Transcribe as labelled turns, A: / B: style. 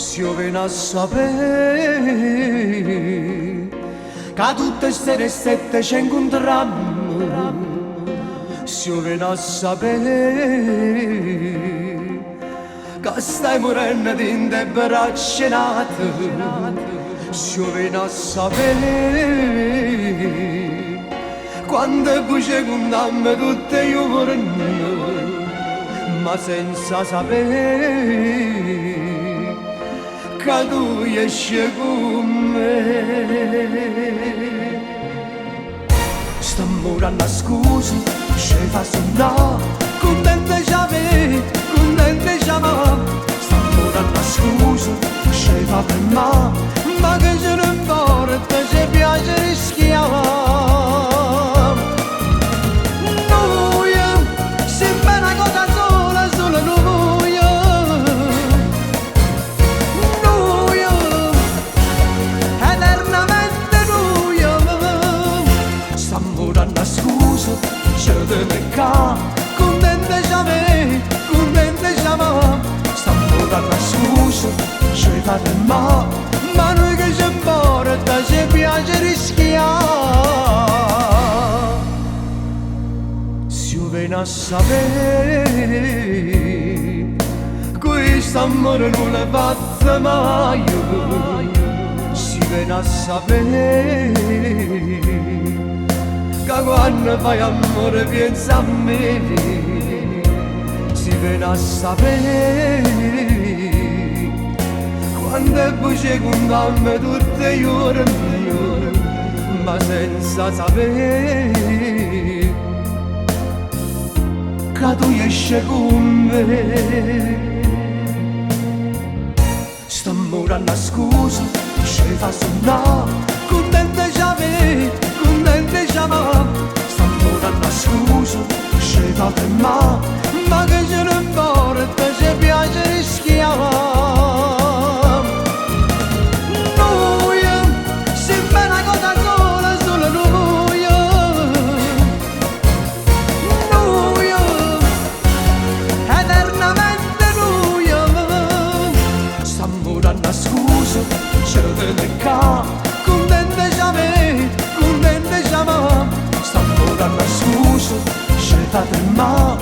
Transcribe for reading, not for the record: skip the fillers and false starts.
A: si io ven a sapere che tutte ste restette c'è incontrammo, si io ven a sapere che stai morendo di te braccenate, si io ven a sapere quando voce condanna tutte io vorrei, ma senza sapere che tu esci con me. Sto morendo a scusa, ci fa suonare, contente già me, contente già me. Sto morendo a scusa, ci fa fermare, ma che ce ne importa, ci piace rischiare. Contente già me, contente già me. Stiamo dando scusa, ci fate male, ma noi che ci importa, ci piace rischiare. Si io ven a sapere questo amore non le fatta mai, si ven a sapere che quando fai amore pensa a me, si viene a sapere quando è voce condanna tutte gli ore, ma senza sapere che tu esci con me. Sto morendo a scusa, ci fa suonare, contente già me, contente già me. Stiamo dando scusa, ci fa fermare, ma che ce ne importa, ci piace rischiare. Noi sempre una cosa sola, solo noi. Noi eternamente noi. Stiamo dando scusa, ci deve ca, contente già me, contente già me. Stiamo dando scusa, ci fate male,